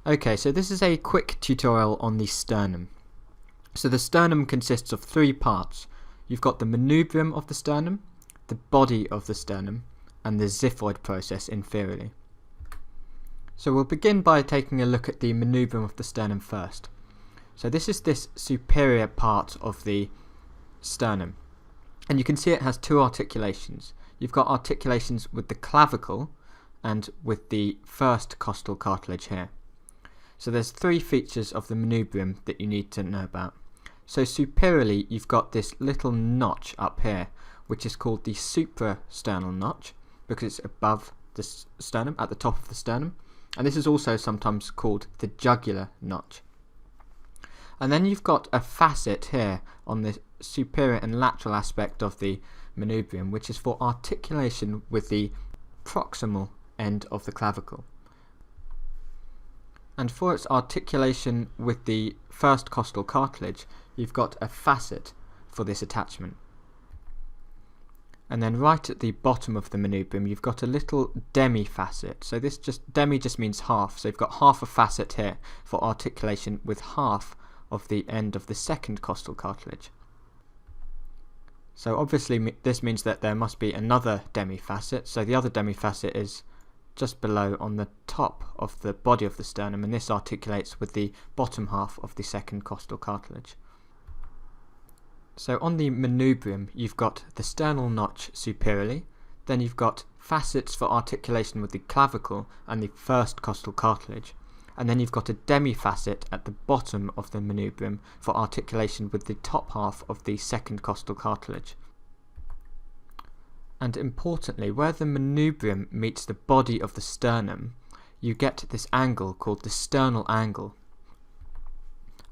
Okay, so this is a quick tutorial on the sternum. So the sternum consists of three parts. You've got the manubrium of the sternum, the body of the sternum, and the xiphoid process inferiorly. So we'll begin by taking a look at the manubrium of the sternum first. So this is this superior part of the sternum. And you can see it has two articulations. You've got articulations with the clavicle and with the first costal cartilage here. So there's three features of the manubrium that you need to know about. So superiorly, you've got this little notch up here, which is called the suprasternal notch, because it's above the sternum, at the top of the sternum. And this is also sometimes called the jugular notch. And then you've got a facet here on the superior and lateral aspect of the manubrium, which is for articulation with the proximal end of the clavicle. And for its articulation with the first costal cartilage, you've got a facet for this attachment. And then right at the bottom of the manubrium, you've got a little demi-facet. So this demi just means half. So you've got half a facet here for articulation with half of the end of the second costal cartilage. So obviously this means that there must be another demi-facet. So the other demi-facet is just below on the top of the body of the sternum, and this articulates with the bottom half of the second costal cartilage. So on the manubrium, you've got the sternal notch superiorly, then you've got facets for articulation with the clavicle and the first costal cartilage, and then you've got a demi-facet at the bottom of the manubrium for articulation with the top half of the second costal cartilage. And importantly, where the manubrium meets the body of the sternum, you get this angle called the sternal angle.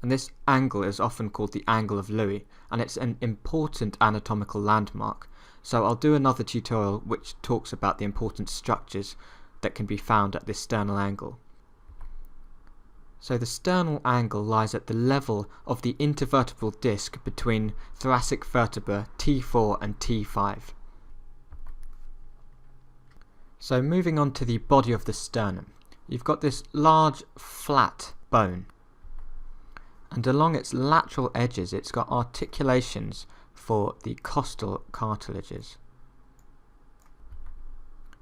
And this angle is often called the angle of Louis, and it's an important anatomical landmark. So I'll do another tutorial which talks about the important structures that can be found at this sternal angle. So the sternal angle lies at the level of the intervertebral disc between thoracic vertebra T4 and T5. So moving on to the body of the sternum, you've got this large flat bone, and along its lateral edges it's got articulations for the costal cartilages.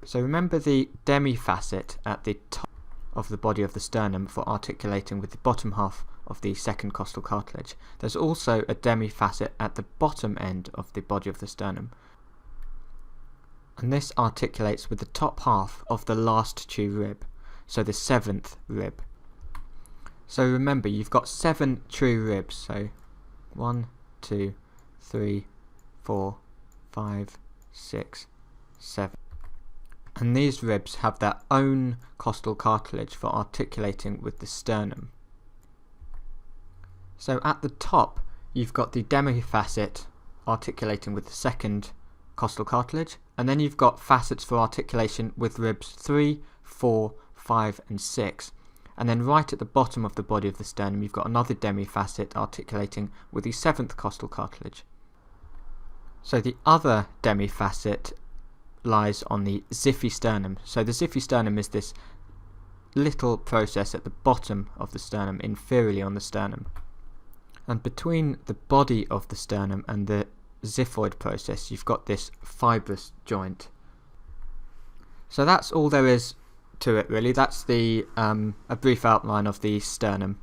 So remember the demi-facet at the top of the body of the sternum for articulating with the bottom half of the second costal cartilage. There's also a demi-facet at the bottom end of the body of the sternum, and this articulates with the top half of the last true rib, so the seventh rib. So remember, you've got 7 true ribs, so 1, 2, 3, 4, 5, 6, 7. And these ribs have their own costal cartilage for articulating with the sternum. So at the top, you've got the demi-facet articulating with the second costal cartilage, and then you've got facets for articulation with ribs 3, 4, 5 and 6. And then right at the bottom of the body of the sternum, you've got another demi-facet articulating with the 7th costal cartilage. So the other demi-facet lies on the xiphisternum. So the xiphisternum is this little process at the bottom of the sternum, inferiorly on the sternum. And between the body of the sternum and the xiphoid process, you've got this fibrous joint. So that's all there is to it really. That's the a brief outline of the sternum.